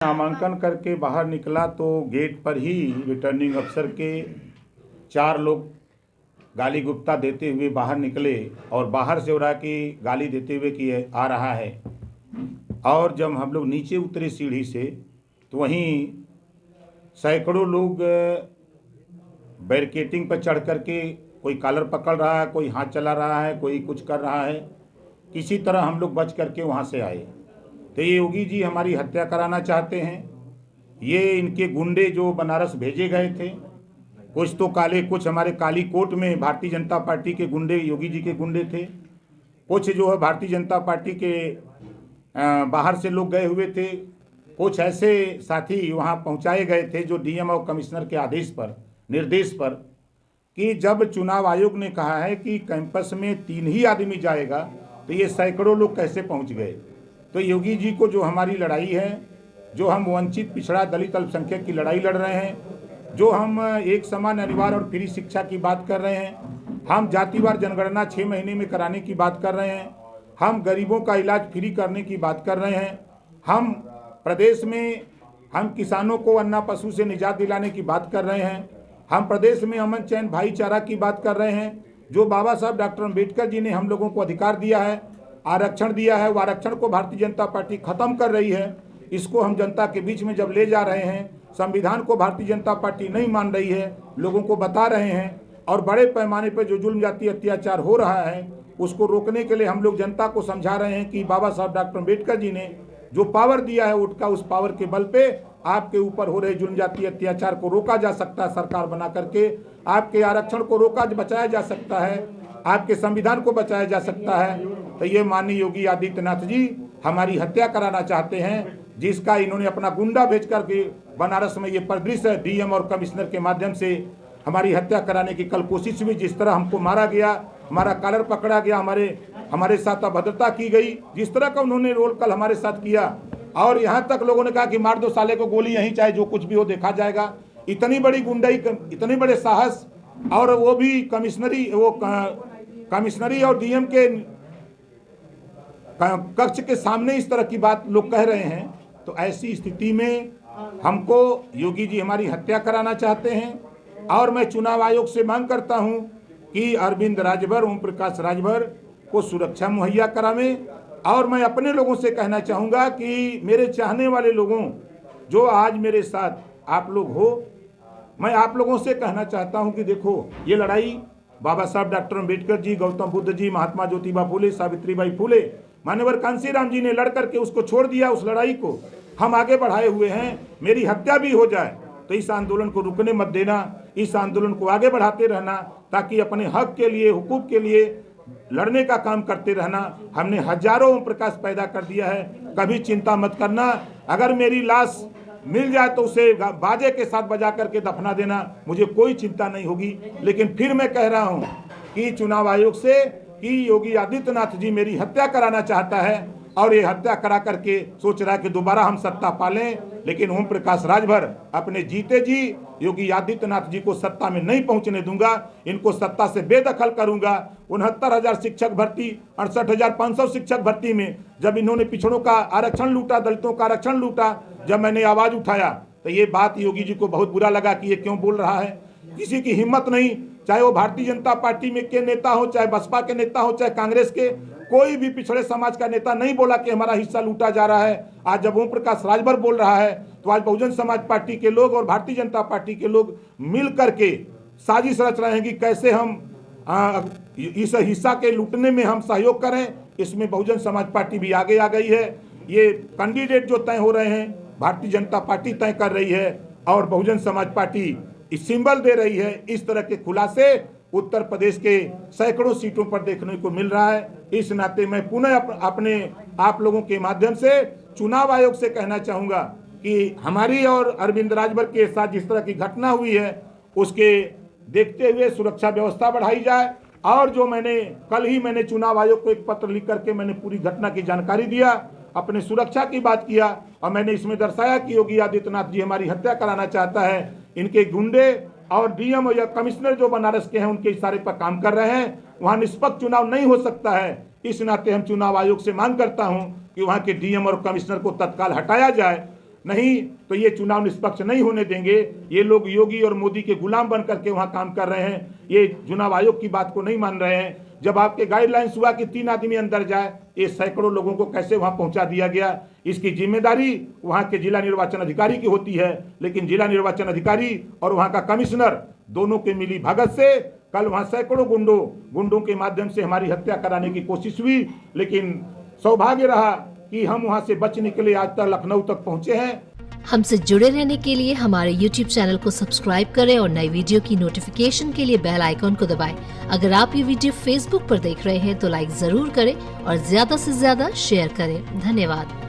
नामांकन करके बाहर निकला तो गेट पर ही रिटर्निंग अफसर के 4 लोग गाली गुप्ता देते हुए बाहर निकले और बाहर से हो रहा कि गाली देते हुए कि आ रहा है। और जब हम लोग नीचे उतरे सीढ़ी से तो वहीं सैकड़ों लोग बैरिकेटिंग पर चढ़ करके कोई कॉलर पकड़ रहा है, कोई हाथ चला रहा है, कोई कुछ कर रहा है। किसी तरह हम लोग बच करके वहाँ से आए। तो ये योगी जी हमारी हत्या कराना चाहते हैं। ये इनके गुंडे जो बनारस भेजे गए थे, कुछ तो काले, कुछ हमारे काली कोट में भारतीय जनता पार्टी के गुंडे, योगी जी के गुंडे थे। कुछ जो है भारतीय जनता पार्टी के बाहर से लोग गए हुए थे। कुछ ऐसे साथी वहाँ पहुँचाए गए थे जो डीएम और कमिश्नर के आदेश पर, निर्देश पर, कि जब चुनाव आयोग ने कहा है कि कैंपस में 3 ही आदमी जाएगा तो ये सैकड़ों लोग कैसे पहुँच गए। तो योगी जी को जो हमारी लड़ाई है, जो हम वंचित पिछड़ा दलित अल्पसंख्यक की लड़ाई लड़ रहे हैं, जो हम एक समान अनिवार्य और फ्री शिक्षा की बात कर रहे हैं, हम जातिवार जनगणना 6 महीने में कराने की बात कर रहे हैं, हम गरीबों का इलाज फ्री करने की बात कर रहे हैं, हम प्रदेश में हम किसानों को अन्ना पशु से निजात दिलाने की बात कर रहे हैं, हम प्रदेश में अमन चैन भाईचारा की बात कर रहे हैं। जो बाबा साहब डॉक्टर अम्बेडकर जी ने हम लोगों को अधिकार दिया है, आरक्षण दिया है, वो आरक्षण को भारतीय जनता पार्टी खत्म कर रही है। इसको हम जनता के बीच में जब ले जा रहे हैं, संविधान को भारतीय जनता पार्टी नहीं मान रही है, लोगों को बता रहे हैं, और बड़े पैमाने पर जो जुल्म जाति अत्याचार हो रहा है उसको रोकने के लिए हम लोग जनता को समझा रहे हैं कि बाबा साहब डॉक्टर अम्बेडकर जी ने जो पावर दिया है, उठका उस पावर के बल पे आपके ऊपर हो रहे जुल्म जाति अत्याचार को रोका जा सकता है। सरकार बना करके आपके आरक्षण को रोका बचाया जा सकता है, आपके संविधान को बचाया जा सकता है। तो ये माननीय योगी आदित्यनाथ जी हमारी हत्या कराना चाहते हैं, जिसका इन्होंने अपना गुंडा भेज करके बनारस में ये परिदृश्य डीएम और कमिश्नर के माध्यम से हमारी हत्या कराने की कल कोशिश हुई। जिस तरह हमको मारा गया, हमारा कॉलर पकड़ा गया, हमारे साथ अभद्रता की गई, जिस तरह का उन्होंने रोल कल हमारे साथ किया, और यहाँ तक लोगों ने कहा कि मार दो साले को गोली, यहीं चाहे जो कुछ भी हो देखा जाएगा। इतनी बड़ी गुंडाई, इतने बड़े साहस, और वो भी कमिश्नरी और डीएम के कक्ष के सामने इस तरह की बात लोग कह रहे हैं। तो ऐसी स्थिति में हमको योगी जी हमारी हत्या कराना चाहते हैं। और मैं चुनाव आयोग से मांग करता हूं कि अरविंद राजभर, ओम प्रकाश राजभर को सुरक्षा मुहैया करावें। और मैं अपने लोगों से कहना चाहूँगा कि मेरे चाहने वाले लोगों, जो आज मेरे साथ आप लोग हो, मैं आप लोगों से कहना चाहता हूँ कि देखो, ये लड़ाई बाबा साहब डॉक्टर अम्बेडकर जी, गौतम बुद्ध जी, महात्मा ज्योतिबा फुले, सावित्रीबाई फुले, मान्यवर कांशीराम जी ने लड़ करके उसको छोड़ दिया। उस लड़ाई को हम आगे बढ़ाए हुए हैं। मेरी हत्या भी हो जाए तो इस आंदोलन को रुकने मत देना, इस आंदोलन को आगे बढ़ाते रहना, ताकि अपने हक के लिए, हुकूक के लिए लड़ने का काम करते रहना। हमने हजारों ओम प्रकाश पैदा कर दिया है, कभी चिंता मत करना। अगर मेरी लाश मिल जाए तो उसे बाजे के साथ बजा करके दफना देना, मुझे कोई चिंता नहीं होगी। लेकिन फिर मैं कह रहा हूं कि चुनाव आयोग से कि योगी आदित्यनाथ जी मेरी हत्या कराना चाहता है, और ये हत्या करा करके सोच रहा है कि दोबारा हम सत्ता पालें। लेकिन ओम प्रकाश राजभर अपने जीते जी योगी आदित्यनाथ जी को सत्ता में नहीं पहुंचने दूंगा। इनको सत्ता से बेदखल करूंगा। 69,000 शिक्षक भर्ती, 68,500 शिक्षक भर्ती में जब इन्होंने पिछड़ों का आरक्षण लूटा, दलितों का आरक्षण लूटा, जब मैंने आवाज उठाया तो ये बात योगी जी को बहुत बुरा लगा कि ये क्यों बोल रहा है। किसी की हिम्मत नहीं, चाहे वो भारतीय जनता पार्टी में के नेता हो, चाहे बसपा के नेता हो, चाहे कांग्रेस के, कोई भी पिछड़े समाज का नेता नहीं बोला कि हमारा हिस्सा लूटा जा रहा है। आज जब ओम प्रकाश राजभर बोल रहा है तो आज बहुजन समाज पार्टी के लोग और भारतीय जनता पार्टी के लोग मिल करके साजिश रच रहे हैं कि कैसे हम इस हिस्सा के लूटने में हम सहयोग करें। इसमें बहुजन समाज पार्टी भी आगे आ गई है। ये कैंडिडेट जो तय हो रहे हैं भारतीय जनता पार्टी तय कर रही है, और बहुजन समाज पार्टी इस सिंबल दे रही है। इस तरह के खुलासे उत्तर प्रदेश के सैकड़ों सीटों पर देखने को मिल रहा है। इस नाते मैं पुनः अपने आप लोगों के माध्यम से चुनाव आयोग से कहना चाहूँगा कि हमारी और अरविंद राजभर के साथ जिस तरह की घटना हुई है, उसके देखते हुए सुरक्षा व्यवस्था बढ़ाई जाए। और जो मैंने चुनाव आयोग को एक पत्र लिख करके मैंने पूरी घटना की जानकारी दिया, अपने सुरक्षा की बात किया, और मैंने इसमें दर्शाया कि योगी आदित्यनाथ जी हमारी हत्या कराना चाहता है। इनके गुंडे और डीएम या कमिश्नर जो बनारस के हैं, उनके इशारे पर काम कर रहे हैं। वहां निष्पक्ष चुनाव नहीं हो सकता है। इस नाते हम चुनाव आयोग से मांग करता हूं कि वहां के डीएम और कमिश्नर को तत्काल हटाया जाए। नहीं तो ये चुनाव निष्पक्ष नहीं होने देंगे। ये लोग योगी और मोदी के गुलाम बन करके वहाँ काम कर रहे हैं, ये चुनाव आयोग की बात को नहीं मान रहे हैं। जब आपके गाइडलाइंस हुआ कि 3 आदमी अंदर जाए, ये सैकड़ों लोगों को कैसे वहाँ पहुँचा दिया गया, इसकी जिम्मेदारी वहाँ के जिला निर्वाचन अधिकारी की होती है। लेकिन जिला निर्वाचन अधिकारी और वहाँ का कमिश्नर दोनों के मिली भगत से कल वहाँ सैकड़ों गुंडों के माध्यम से हमारी हत्या कराने की कोशिश हुई। लेकिन सौभाग्य रहा कि हम वहाँ से बच निकले, आज तक लखनऊ तक पहुँचे हैं। हमसे जुड़े रहने के लिए हमारे YouTube चैनल को सब्सक्राइब करें और नई वीडियो की नोटिफिकेशन के लिए बेल आइकॉन को दबाएं। अगर आप ये वीडियो Facebook पर देख रहे हैं तो लाइक जरूर करें और ज्यादा से ज्यादा शेयर करें। धन्यवाद।